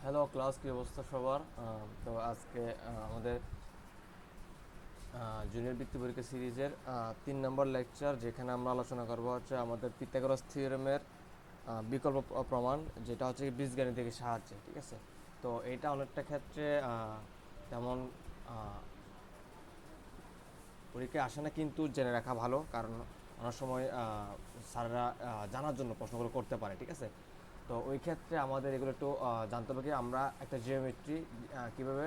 Hello class, কি অবস্থা সবার? তো আজকে আমাদের জুনিয়র বৃত্তি পরীক্ষা সিরিজের 3 নম্বর লেকচার, যেখানে আমরা আলোচনা করবো হচ্ছে আমাদের পিথাগোরাস থিওরেমের বিকল্প প্রমাণ, যেটা হচ্ছে বীজগণিতের সাহায্যে। ঠিক আছে, তো এটা অনেকটা ক্ষেত্রে তেমন পরীক্ষায় আসে না, কিন্তু জেনে রাখা ভালো, কারণ অনেক সময় স্যাররা জানার জন্য প্রশ্নগুলো করতে পারে। ঠিক আছে, তো ওই ক্ষেত্রে আমাদের এগুলো একটু জানতে হবে কি আমরা একটা জিওমেট্রি কীভাবে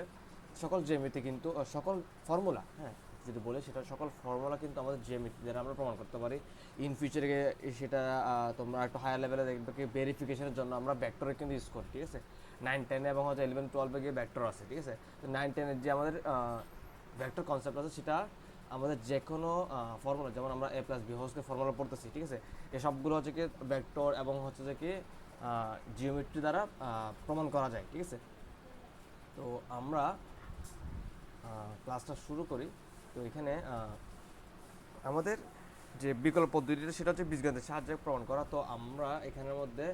সকল জিওমেট্রি কিন্তু সকল ফর্মুলা, হ্যাঁ, যদি বলে সেটা সকল ফর্মুলা কিন্তু আমাদের জিওমেট্রি দ্বারা আমরা প্রমাণ করতে পারি। ইন ফিউচারে সেটা তোমরা একটু হায়ার লেভেলে দেখবে কি ভেরিফিকেশনের জন্য আমরা ভেক্টরের কিন্তু ইউজ করি। ঠিক আছে, 9-10 এবং হচ্ছে 11-12 গিয়ে ভেক্টর আছে। ঠিক আছে, তো 9-10-এর যে আমাদের ভেক্টর কনসেপ্ট আছে, সেটা আমাদের যে কোনো ফর্মুলা, যেমন আমরা এ প্লাস বি হোলকে ফর্মুলা পড়তেছি। ঠিক আছে, এসবগুলো হচ্ছে কি ভেক্টর এবং হচ্ছে যে কি জিওমেট্রি দ্বারা প্রমাণ করা যায়। ঠিক আছে, তো আমরা ক্লাসটা শুরু করি। তো এখানে আমাদের যে বিকল্প পদ্ধতিটা, সেটা হচ্ছে বীজগণিতের সাহায্যে প্রমাণ করা। তো আমরা এখানের মধ্যে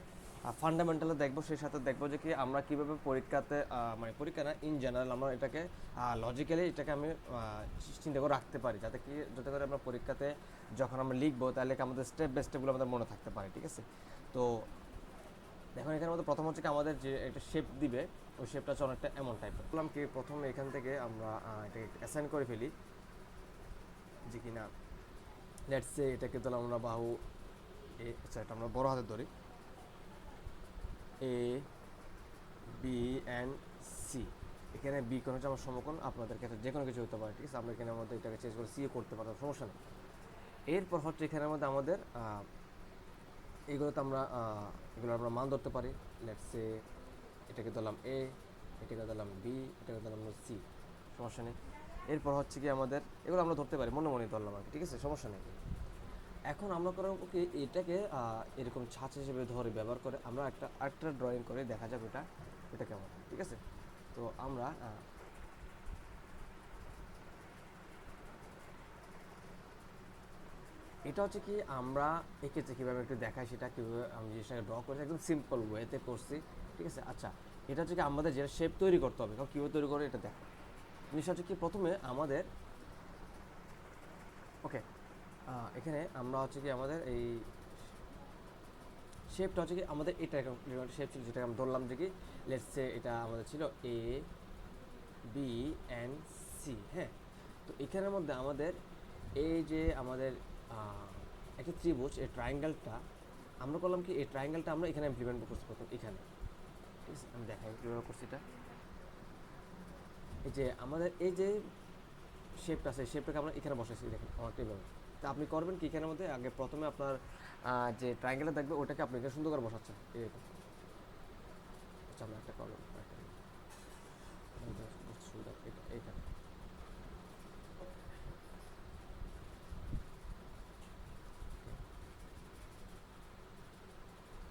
ফান্ডামেন্টালে দেখবো, সেই সাথে দেখবো যে কি আমরা কীভাবে পরীক্ষাতে, মানে পরীক্ষা না, ইন জেনারেল আমরা এটাকে লজিক্যালি এটাকে আমি চিন্তা করে রাখতে পারি, যাতে করে আমরা পরীক্ষাতে যখন আমরা লিখবো, তাহলে কি আমাদের স্টেপ বাই স্টেপগুলো আমাদের মনে থাকতে পারে। ঠিক আছে, তো দেখুন এখানের মধ্যে প্রথম হচ্ছে কি আমাদের যে একটা শেপ দিবে, ওই শেপটা হচ্ছে অনেকটা এমন টাইপের। বললাম কি প্রথমে এখান থেকে আমরা এটাকে অ্যাসাইন করে ফেলি, যে কিনা লেটস সে এটাকে তাহলে আমরা বাহু আচ্ছা, এটা আমরা বড় হাতে ধরি, এ বি অ্যান্ড সি। এখানে বি কোণ হচ্ছে আমার সমকোণ, আপনাদের ক্ষেত্রে যে কোনো কিছু হতে পারে। ঠিক আছে, আমরা এখানের মধ্যে এটাকে চেঞ্জ করে সি করতে পারতাম, সমস্যা নেই। এরপর হচ্ছে এখানের মধ্যে আমাদের এগুলো আমরা মান ধরতে পারি। লেটস সে এটাকে ধরলাম এ, এটাকে ধরলাম বি, এটাকে ধরলাম সি, সমস্যা নেই। এরপর হচ্ছে কি আমাদের এগুলো আমরা ধরতে পারি, মনে মনে ধরলাম আর কি। ঠিক আছে, সমস্যা নেই। এখন আমরা করবো কি এটাকে এরকম ছাঁচ হিসেবে ধরে ব্যবহার করে আমরা একটা ড্রয়িং করে দেখা যাবে এটা কেমন। ঠিক আছে, তো আমরা এটা হচ্ছে কি আমরা এঁকেছি কীভাবে একটু দেখাই, সেটা কীভাবে আমি জিনিসটাকে ড্র করেছি, একদম সিম্পল ওয়েতে করছি। ঠিক আছে, আচ্ছা, এটা হচ্ছে কি আমাদের যেটা শেপ তৈরি করতে হবে, কীভাবে তৈরি করে এটা দেখো। জিনিসটা হচ্ছে কি প্রথমে আমাদের ওকে, এখানে আমরা হচ্ছে কি আমাদের এই শেপটা হচ্ছে কি আমাদের এটা শেপ ছিল, যেটা আমরা ধরলাম যে কি লেটস সে এটা আমাদের ছিল এ বি অ্যান্ড সি। হ্যাঁ, তো এখানের মধ্যে আমাদের এই যে আমাদের একটা ত্রিভুজ, এই ট্রায়াঙ্গেলটা আমরা করলাম কি এই ট্রায়াঙ্গেলটা আমরা এখানে ইমপ্লিমেন্ট করছি প্রথম এখানে। ঠিক আছে, আমি দেখাই কীভাবে করছি এটা। এই যে আমাদের এই যে শেপটা আছে, শেপটাকে আমরা এখানে বসাইছি, দেখেন অনেকটা এইভাবে। তা আপনি করবেন কি এখানের মধ্যে আগে প্রথমে আপনার যে ট্রায়াঙ্গেলটা দেখবে ওটাকে আপনি এখানে সুন্দর করে বসাচ্ছেন এরকম। আচ্ছা, আমরা একটা করবেন সুন্দর এটা এইখানে।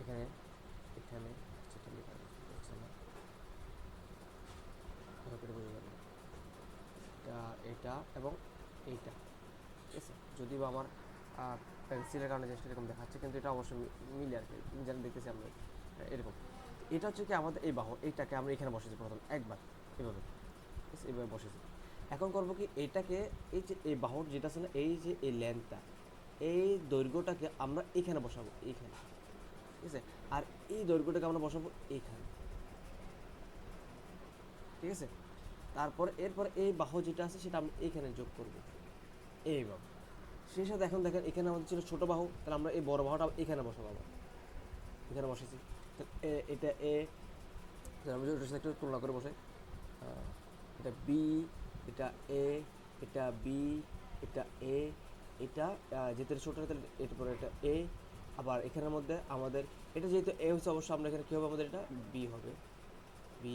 এখানে এখানে সেটা লেখা যাচ্ছে না, ভালো করে বোঝা যাবে না। এটা এটা এবং এইটা। ঠিক আছে, যদিও বা আমার পেন্সিলের কারণে জিনিসটা এরকম দেখাচ্ছে, কিন্তু এটা অবশ্যই মিলে আর কি, যেন দেখতেছি আমরা এরকম। এটা হচ্ছে কি আমাদের এই বাহু, এইটাকে আমরা এখানে বসেছি প্রথম একবার এভাবে। ঠিক আছে, এইভাবে বসেছি। এখন করবো কি এটাকে, এই যে এই বাহুর যেটা আছে না, এই যে এই লেন্থটা, এই দৈর্ঘ্যটাকে আমরা এইখানে বসাবো, এইখানে। ঠিক আছে, আর এই দৈর্ঘ্যটাকে আমরা বসাবো এইখানে। ঠিক আছে, এরপরে এই বাহু যেটা আছে সেটা আমরা এইখানে যোগ করবো এইভাবে। সেই সাথে এখন দেখেন এখানে আমাদের ছিল ছোটো বাহু, তাহলে আমরা এই বড় বাহুটা এখানে বসাবো, আবার এখানে বসেছি। এটা এ, আমি যদি ওটার সাথে একটু তুলনা করে বসাই, এটা বি, এটা এ, এটা বি, এটা এ, এটা যেহেতু ছোটো, তাহলে এটার পরে এটা এ। আবার এখানের মধ্যে আমাদের এটা যেহেতু এ হচ্ছে, অবশ্যই আমরা এখানে কী হবে, আমাদের এটা বি হবে, বি।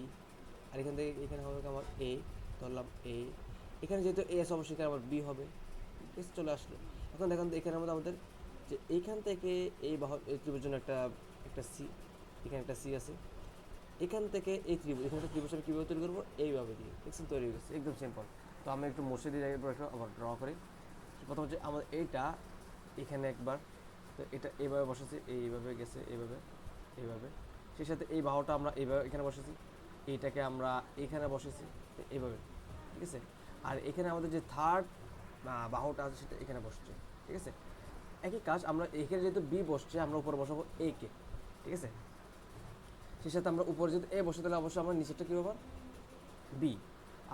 আর এখান থেকে এখানে হবে আমার এ, ধরলাম এ। এখানে যেহেতু এ আছে, অবশ্যই এখানে আমার বি হবে। ঠিক আছে, চলে আসলো। এখন দেখেন এখানের মধ্যে আমাদের যে এইখান থেকে এই বাহু, এই ত্রিভুজের জন্য একটা একটা সি, এখানে একটা সি আছে। এখান থেকে এই ত্রিভুজ, এখানে একটা ত্রিভুজ আমি কীভাবে তৈরি করবো, এইভাবে দিয়ে দেখছেন তৈরি হয়ে গেছে, একদম সিম্পল। তো আমি একটু মুছে দিয়ে একটু আবার ড্র করি। প্রথম হচ্ছে আমাদের এইটা এখানে একবার, তো এটা এইভাবে বসেছি, এইভাবে গেছে, এইভাবে এইভাবে। সেই সাথে এই বাহুটা আমরা এইভাবে এখানে বসেছি। এইটাকে আমরা এখানে বসেছি এইভাবে, ঠিক আছে। আর এখানে আমাদের যে থার্ড বাহুটা আছে সেটা এখানে বসছে, ঠিক আছে। একই কাজ আমরা এখানে যেহেতু বি বসছে আমরা উপরে বসাবো এ কে, ঠিক আছে। সেই সাথে আমরা উপরে যদি এ বসে তাহলে অবশ্যই আমরা নিচেরটা কী হবে বি,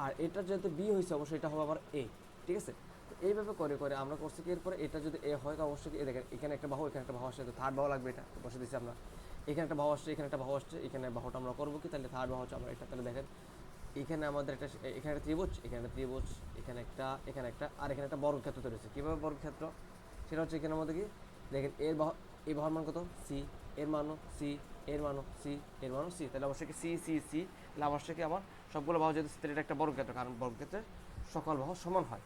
আর এটা যেহেতু বি হয়েছে অবশ্যই এটা হবে আবার এ, ঠিক আছে। তো এইভাবে করে করে আমরা করছি কি এরপরে এটা যদি এ হয় তো অবশ্যই এ দেখেন এখানে একটা বাহু এখানে একটা বাহু আসছে, তো থার্ড বাহু লাগবে, এটা বসে দিচ্ছি আমরা। এখানে একটা বাহু আসছে এখানে একটা বাহু আসছে, এখানে বাহুটা আমরা করবো কি তাহলে থার্ড বাহু হচ্ছে আমরা এটা, তাহলে দেখেন এখানে আমাদের একটা এখানে একটা ত্রিভুজ, এখানে একটা ত্রিভুজ, এখানে একটা আর এখানে একটা বর্গক্ষেত্র তৈরি হচ্ছে। কীভাবে বর্গক্ষেত্র সেটা হচ্ছে এখানের মধ্যে কি দেখেন এর বাহু, এই বাহুর মান কত সি, এর মানও সি, এর মানও সি, এর মানও সি, তাহলে অবশ্যই কি সি সি সি, তাহলে অবশ্যই কি আমার সবগুলো বাহু যেহেতু এটা একটা বর্গক্ষেত্র, কারণ বর্গক্ষেত্রের সকল বাহু সমান হয়।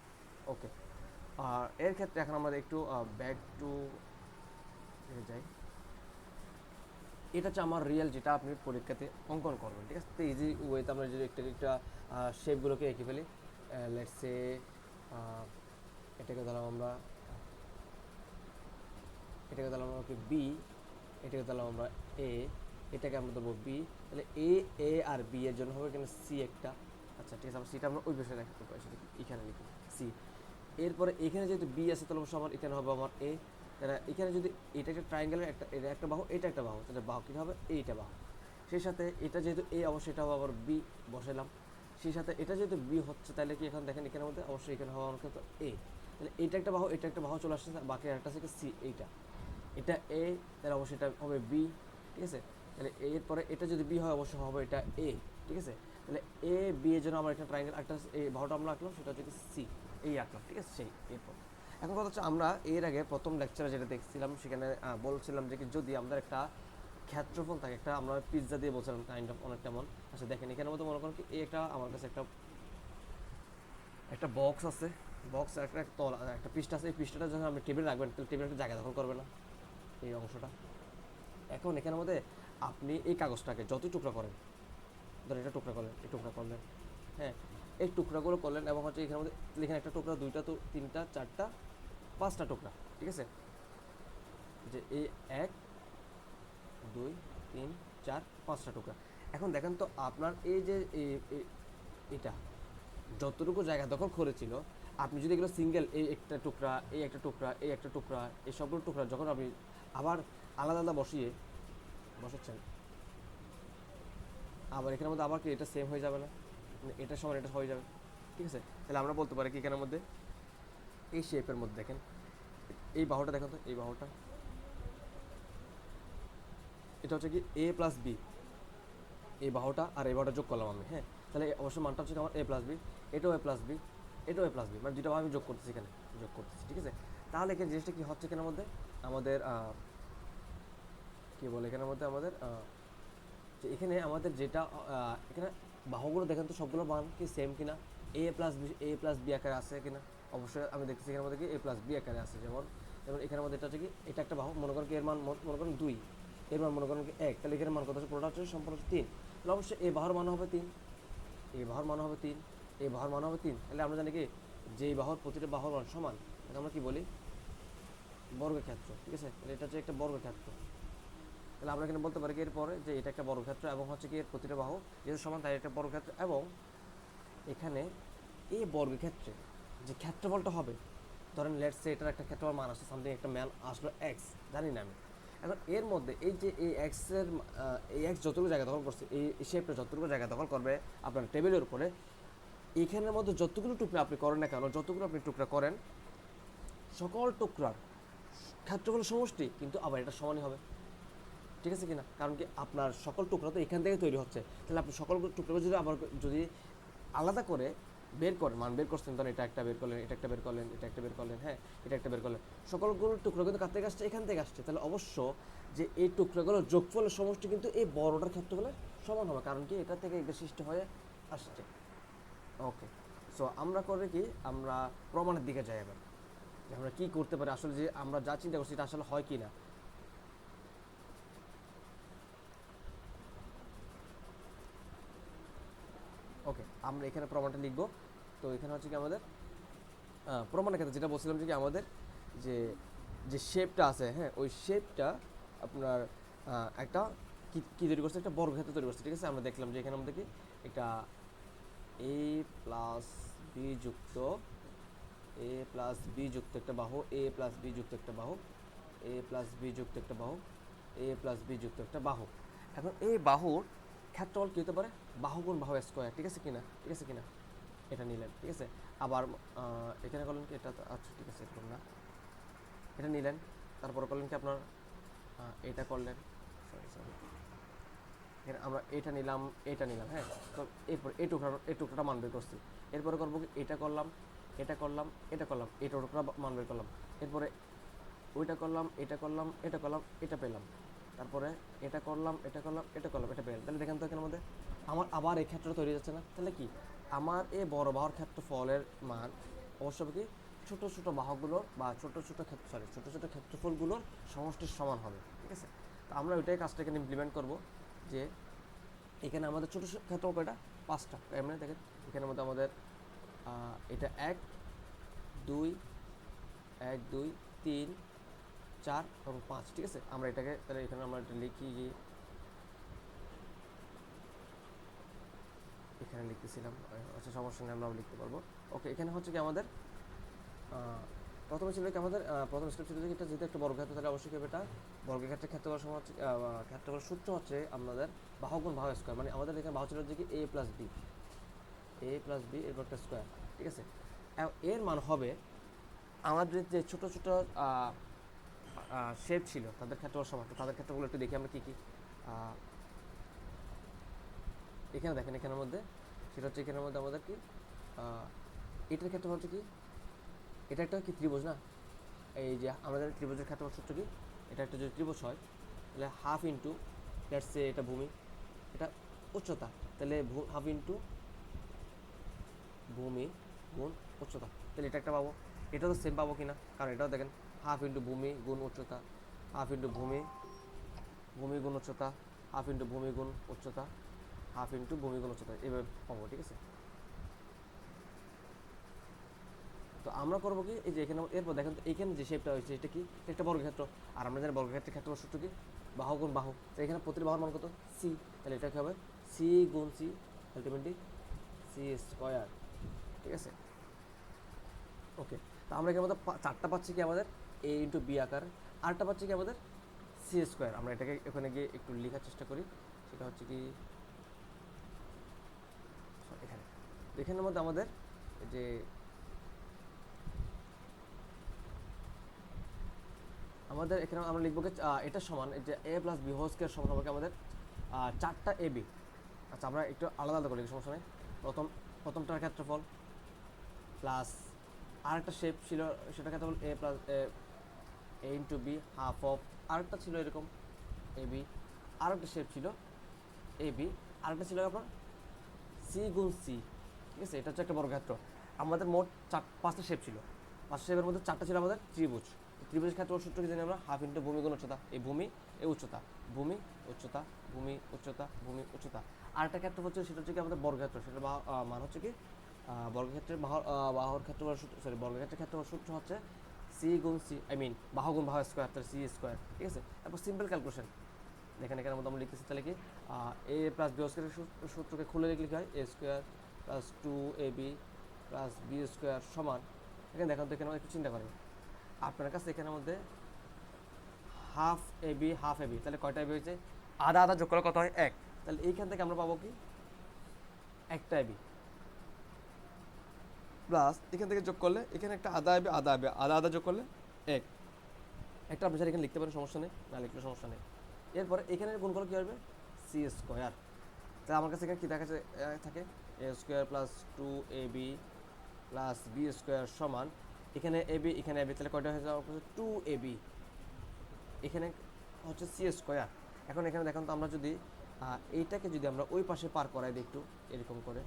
ওকে, আর এর ক্ষেত্রে এখন আমাদের একটু ব্যাক টু যাই। এটা হচ্ছে আমার রিয়েল যেটা আপনি পরীক্ষাতে অঙ্কন করবেন, ঠিক আছে। তো ইজি ওয়েতে আমরা যদি একটা শেপগুলোকে এঁকে ফেলি, লেটস সে এটাকে ধরলাম আমরা, এটাকে ধরলাম আমরা বি, এটাকে ধরলাম আমরা এ, এটাকে আমরা ধরবো বি, তাহলে এ এ আর বি এর জন্য হবে এখানে সি একটা। আচ্ছা ঠিক আছে, আমরা সিটা আমরা ওই বিষয়ে রাখতে পারি, সেটা এখানে লিখি সি। এরপরে এখানে যেহেতু বি আছে তাহলে অবশ্যই আমার এখানে হবে আমার এ, তাহলে এখানে যদি এটা একটা ট্রায়াঙ্গেলের একটা, এটা একটা বাহু এটা একটা বাহু, তাহলে বাহু কী হবে এইটা বাহু। সেই সাথে এটা যেহেতু এ অবশ্যই এটা হবে আবার বি বসালাম। সেই সাথে এটা যেহেতু বি হচ্ছে তাহলে কি এখন দেখেন এখানের মধ্যে অবশ্যই এখানে হবে আমার কিন্তু এ, তাহলে এটা একটা বাহু এটা একটা বাহু চলে আসছে, বাকি একটা আছে সি, এইটা এটা এ, তাহলে অবশ্যই এটা হবে বি, ঠিক আছে। তাহলে এরপরে এটা যদি বি হয় অবশ্যই হবে এটা এ, ঠিক আছে। তাহলে এ বি এর জন্য আমার একটা ট্রায়াঙ্গেল একটা এই বাহুটা আমরা আঁকলাম সেটা হচ্ছে সি, এই আঁকলাম, ঠিক আছে। সেই এরপর এখন কথা হচ্ছে আমরা এর আগে প্রথম লেকচারে যেটা দেখছিলাম সেখানে বলছিলাম যে কি যদি আমাদের একটা ক্ষেত্রফল থাকে, একটা আমরা পিৎজা দিয়ে বলছিলাম কাইন্ড অফ অনেক তেমন। আচ্ছা দেখেন এখানের মধ্যে মনে করেন কি এই একটা আমার কাছে একটা একটা বক্স আছে, বক্স একটা তলা একটা পৃষ্ঠা আছে, এই পৃষ্ঠাটা যখন আপনি টেবিলে রাখবেন তাহলে টেবিলে একটা জায়গা দখল করবে না এই অংশটা। এখন এখানের মধ্যে আপনি এই কাগজটাকে যতই টুকরা করেন, ধরেন এটা টুকরা করলেন, এই টুকরা করলেন, হ্যাঁ এই টুকরাগুলো করলেন এবং হচ্ছে এখানের মধ্যে এখানে একটা টুকরা, দুইটা, তো তিনটা, চারটা, পাঁচটা টুকরা, ঠিক আছে। যে এই 1 2 3 4 5টা টুকরা। এখন দেখেন তো আপনার এই যে এটা যতটুকু জায়গা দখল করেছিল, আপনি যদি এগুলো সিঙ্গেল এই একটা টুকরা, এই একটা টুকরা, এই একটা টুকরা, এই সবগুলো টুকরা যখন আপনি আবার আলাদা আলাদা বসাচ্ছেন, আবার এখানের মধ্যে আবার কি এটা সেম হয়ে যাবে না, এটার সমান এটা হয়ে যাবে, ঠিক আছে। তাহলে আমরা বলতে পারি কি এখানের মধ্যে এই শেপের মধ্যে দেখেন এই বাহুটা দেখেন তো, এই বাহুটা এটা হচ্ছে কি এ প্লাস বি, এই বাহুটা আর এই বাহুটা যোগ করলাম আমি, হ্যাঁ তাহলে অবশ্যই মানটা হচ্ছে আমার এ প্লাস বি, এটাও এ প্লাস বি, এটাও এ প্লাস বি, মানে দুটো বাহু আমি যোগ করতেছি এখানে, যোগ করতেছি, ঠিক আছে। তাহলে এখানে জিনিসটা কি হচ্ছে এখানের মধ্যে আমাদের কী বলে এখানের মধ্যে আমাদের যে এখানে আমাদের যেটা এখানে বাহুগুলো দেখেন তো সবগুলো মান কি সেম কিনা, এ প্লাস বি আকারে আছে কিনা, অবশ্যই আমি দেখতেছি এখানের মধ্যে কি এ প্লাস বি আকারে আছে। যেমন যেমন এখানের মধ্যে এটা হচ্ছে কি এটা একটা বাহু, মনে করেন কি এর মান মনে করেন 2, এর মান মনে করেন কি 1, তাহলে এখানে মান কত হচ্ছে পুরোটা হচ্ছে সম্পূর্ণ হচ্ছে 3, তাহলে অবশ্যই এই বাহুর মান হবে 3, এই বাহুর মান হবে 3, এই বাহুর মান হবে 3, তাহলে আমরা জানি কি যে এই বাহুর প্রতিটা বাহুর মান সমান, তাহলে আমরা কি বলি বর্গক্ষেত্র, ঠিক আছে। তাহলে এটা হচ্ছে একটা বর্গক্ষেত্র, তাহলে আমরা এখানে বলতে পারি কি এরপরে যে এটা একটা বর্গক্ষেত্র এবং হচ্ছে কি এর প্রতিটা বাহু যেহেতু সমান তাই একটা বর্গক্ষেত্র, এবং এখানে এই বর্গক্ষেত্রে যে ক্ষেত্রফলটা হবে, ধরেন লেটস সে এটার একটা ক্ষেত্রফল মান আসছে সামথিং, একটা মান আসলো এক্স, জানি না আমি। এখন এর মধ্যে এই যে এই এক্সের এই এক্স যতটুকু জায়গা দখল করছে, এই শেপটা যতটুকু জায়গা দখল করবে আপনার টেবিলের উপরে, এইখানের মধ্যে যতগুলো টুকরা আপনি করেন না কেন, যতগুলো আপনি টুকরা করেন সকল টুকরার ক্ষেত্রফল সমষ্টি কিন্তু আবার এটা সমানই হবে, ঠিক আছে কিনা। কারণ কি আপনার সকল টুকরা তো এখান থেকে তৈরি হচ্ছে, তাহলে আপনি সকল টুকরাগুলো যদি আবার যদি আলাদা করে বের করেন, মান বের করছেন, তখন এটা একটা বের করলেন, এটা একটা বের করলেন, এটা একটা বের করলেন, হ্যাঁ এটা একটা বের করলেন, সকলগুলো টুকরো কিন্তু কাছ থেকে আসছে, এখান থেকে আসছে, তাহলে অবশ্য যে এই টুকরাগুলোর যোগফলের সমষ্টি কিন্তু এই বড়টার ক্ষেত্রফলের সমান হবে, কারণ কি এটা থেকে এটা সৃষ্টি হয়ে আসছে। ওকে, সো আমরা করে কি আমরা প্রমাণের দিকে যাই এবার, যে আমরা কী করতে পারি আসলে, যে আমরা যা চিন্তা করছি এটা আসলে হয় কি না। ওকে, আমরা এখানে প্রমাণটা লিখব। তো এখানে হচ্ছে কি আমাদের প্রমাণের ক্ষেত্রে যেটা বলছিলাম যে কি আমাদের যে যে শেপটা আছে, হ্যাঁ ওই শেপটা আপনার একটা কি তৈরি করছে, একটা বর্গক্ষেত্র তৈরি করছে, ঠিক আছে। আমরা দেখলাম যে এখানে আমাদের কি একটা এ প্লাস বি যুক্ত একটা বাহু, এ প্লাস বি যুক্ত একটা বাহু, এ প্লাস বি যুক্ত একটা বাহু, এ প্লাস বি যুক্ত একটা বাহু। এখন এই বাহুর ক্ষেত্রফল কী হতে পারে, বাহু গুণ বাহু স্কোয়ার, ঠিক আছে কিনা, ঠিক আছে কিনা, এটা নিলেন, ঠিক আছে। আবার এখানে করলেন কি এটা, আচ্ছা ঠিক আছে এরকম না, এটা নিলেন, তারপরে করলেন কি আপনার এটা করলেন, সরি এখানে আমরা এটা নিলাম, হ্যাঁ। তো এরপর এই টুকরাটা মান বের করছি, এরপরে করবো কি এটা করলাম, এটা করলাম, এটা করলাম, এই টুকরা মান বের করলাম, এরপরে ওইটা করলাম, এটা করলাম, এটা করলাম, এটা পেলাম, তারপরে এটা করলাম, এটা করলাম, এটা করলাম, এটা পেলাম। তাহলে দেখেন তো এখানের মধ্যে আমার আবার এই ক্ষেত্রটা তৈরি যাচ্ছে না, তাহলে কি আমার এই বড় বাহুর ক্ষেত্রফলের মান অবশ্যই কি ছোট ছোট বাহুগুলোর বা ছোট ছোট ক্ষেত্রফলগুলোর সমষ্টির সমান হবে, ঠিক আছে। তো আমরা ওইটাই কাজটা এখানে ইমপ্লিমেন্ট করবো, যে এখানে আমাদের ছোটো ক্ষেত্রফল কয়টা, 5টা। এমনি দেখেন এখানের মধ্যে আমাদের এটা 1 2 3 4 এবং 5, ঠিক আছে। আমরা এটাকে তাহলে এখানে আমরা এটা লিখি, এখানে লিখতেছিলাম, আচ্ছা সমস্যা নেই, আমরা লিখতে পারবো। ওকে, এখানে হচ্ছে কি আমাদের প্রথমে ছিল কি আমাদের প্রথম স্টেপ ছিল যে এটা যেহেতু একটা বর্গক্ষেত্র, তাহলে অবশ্যই এটা বর্গক্ষেত্রের ক্ষেত্রফল সমান হচ্ছে ক্ষেত্রফল সূত্র হচ্ছে আমাদের বাহু গুণ বাহু স্কোয়ার, মানে আমাদের এখানে বাহু ছিল যে কি এ প্লাস বি এরপর একটা স্কোয়ার, ঠিক আছে। এর মান হবে আমাদের যে ছোট ছোট শেপ ছিল তাদের ক্ষেত্রফল সমান। তাদের ক্ষেত্রগুলো একটু দেখি আমরা কী কী। এখানে দেখেন এখানের মধ্যে সেটা হচ্ছে এখানের মধ্যে আমাদের কি এটার ক্ষেত্রফল হচ্ছে কি, এটা একটা কি ত্রিভুজ না, এই যে আমাদের ত্রিভুজের ক্ষেত্রফল সূত্র কি, এটা একটা যদি ত্রিভুজ হয় তাহলে হাফ ইন্টু লেটস সে এটা ভূমি, এটা উচ্চতা, তাহলে হাফ ইন্টু ভূমি গুণ উচ্চতা, তাহলে এটা একটা পাবো। এটাও তো সেম পাবো কিনা, কারণ এটাও দেখেন হাফ ইন্টু ভূমি গুণ উচ্চতা, হাফ ইন্টু ভূমি গুণ উচ্চতা, হাফ ইন্টু ভূমি গুণ উচ্চতা, হাফ ইন্টু ভূমি গুণ উচ্চতা, এভাবে পাবো, ঠিক আছে। তো আমরা করবো কি, এই যে এখানে এরপর দেখেন তো এখানে যে শেপটা হয়েছে এটা কি, একটা বর্গক্ষেত্র, আর আমরা জানি বর্গক্ষেত্রের ক্ষেত্রফল সূত্র কি, বাহু গুণ বাহু। তো এখানে প্রতিটি বাহুর মান কত, সি, তাহলে এটা কি হবে সি গুণ সি, আলটিমেটলি সি স্কোয়ার, ঠিক আছে। ওকে, তো আমরা এখানে মধ্যে 4টা পাচ্ছি কি আমাদের এ ইন্টু বি আকার, আরটা পাচ্ছি কি আমাদের সি স্কোয়ার। আমরা এটাকে এখানে গিয়ে একটু লেখার চেষ্টা করি, সেটা হচ্ছে কি এখানে, এখানের মধ্যে আমাদের যে আমাদের এখানে আমরা লিখবো কি এটা সমান যে এ প্লাস বি হোল স্কোয়ার সমান হবে কি আমাদের 4টা এ বি। আচ্ছা আমরা একটু আলাদা আলাদা করি, সমস্যা নেই। প্রথমটার ক্ষেত্রফল প্লাস আরেকটা শেপ ছিল, সেটা ক্ষেত্রফল a plus a into b half of, আরেকটা ছিল এরকম এ বি, আরেকটা শেপ ছিল এ বি, আরেকটা ছিল আপনার সি গুণ সি, ঠিক আছে। এটা হচ্ছে একটা বর্গক্ষেত্র। আমাদের মোট 5টা শেপ ছিল, 5টা শেপের মধ্যে 4টা ছিল আমাদের ত্রিভুজ। ত্রিভুজের ক্ষেত্রফল সূত্র কি জানি আমরা, হাফ ইন্টু ভূমি গুণ উচ্চতা, এই ভূমি এই উচ্চতা, ভূমি উচ্চতা, ভূমি উচ্চতা, ভূমি উচ্চতা। আরেকটা ক্ষেত্রফল হচ্ছে সেটা হচ্ছে কি আমাদের বর্গক্ষেত্র, সেটার মান হচ্ছে কি বর্গক্ষেত্রের বাহুর ক্ষেত্রফল সূত্র, সরি বর্গক্ষেত্রের ক্ষেত্রফল সূত্র হচ্ছে সি গুণ সি, বাহু গুণ বাহু স্কোয়ার, তাহলে সি স্কোয়ার, ঠিক আছে। তারপর সিম্পল ক্যালকুলেশন দেখেন এখানের মধ্যে আমরা লিখতেছি, তাহলে কি এ প্লাস বি স্কোয়ারের সূত্রকে খুলে লিখলে কি হয়, a square plus 2ab plus B square সমান, এখানে দেখেন তো এখানে একটু চিন্তা করেন, আপনার কাছে এখানের মধ্যে হাফ এ বি, তাহলে কয়টা এবি হয়েছে, আধা আধা যোগ করলে কত হয় 1, তাহলে এইখান থেকে আমরা পাবো কি একটা এবি, প্লাস এখান থেকে যোগ করলে এখানে একটা আধা এবি আধা আধা যোগ করলে 1, একটা আপনি এখানে লিখতে পারেন, সমস্যা নেই, না লিখলে সমস্যা নেই। এরপরে এখানে গুণ করলে কী হবে, সি স্কোয়ার। তাহলে আমার কাছে এখানে কী দেখা থাকে, a square plus 2ab plus B square সমান, এখানে এবি এখানে এবি, তাহলে কয়টা হয়ে যাওয়া 2ab, এখানে হচ্ছে সি স্কোয়ার। এখন এখানে দেখুন তো আমরা যদি এইটাকে যদি আমরা ওই পাশে পার করাই দিই একটু এরকম করে,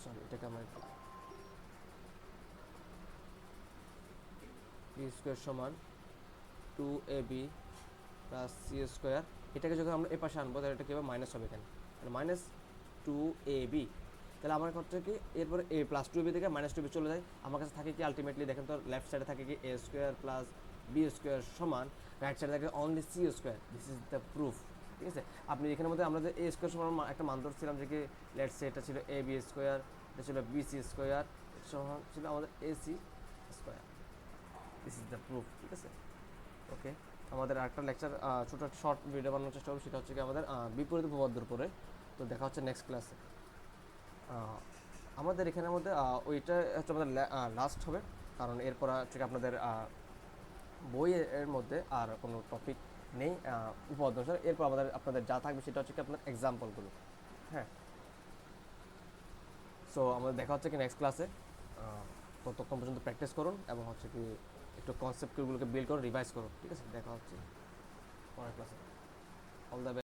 সরি এটাকে আমরা বি স্কোয়ার সমান 2ab প্লাস সি স্কোয়ার, এটাকে যখন আমরা এ পাশে আনবো তাহলে এটা কী হবে, মাইনাস হবে এখানে, তাহলে মাইনাস 2ab। তাহলে আমার হচ্ছে কি এরপরে এ প্লাস 2ab থেকে মাইনাস 2ab চলে যায়, আমার কাছে থাকে কি আলটিমেটলি দেখেন তো লেফট সাইডে থাকে কি A square plus B square সমান, রাইট সাইডে থাকে only C square. This is the proof, ঠিক আছে। আপনি এখানের মধ্যে আমরা যে এ স্কোয়ার সমান একটা মান ধরছিলাম যে কি লেটস সে এটা ছিল এ বি স্কোয়ার, এটা ছিল বি সি স্কোয়ার, সমান ছিল আমাদের A C square. This is the proof, ঠিক আছে। ওকে, আমাদের আরেকটা লেকচার ছোটো একটা শর্ট ভিডিও বানানোর চেষ্টা করবো, সেটা হচ্ছে কি আমাদের বিপরীত উপপাদ্যর উপরে। তো দেখা হচ্ছে নেক্সট ক্লাসে। আমাদের এখানের মধ্যে ওইটা হচ্ছে আমাদের লাস্ট হবে, কারণ এরপর হচ্ছে কি আপনাদের বইয়ের মধ্যে আর কোনো টপিক নেই উপপাদ্য অনুসারে। এরপর আমাদের আপনাদের যা থাকবে সেটা হচ্ছে কি আপনার এক্সাম্পলগুলো। হ্যাঁ, সো আমাদের দেখা হচ্ছে কি নেক্সট ক্লাসে। ততক্ষণ পর্যন্ত প্র্যাকটিস করুন এবং হচ্ছে কি একটু কনসেপ্টগুলোকে বিল্ড করুন, রিভাইজ করুন, ঠিক আছে। দেখা হচ্ছে পরের ক্লাসে। All the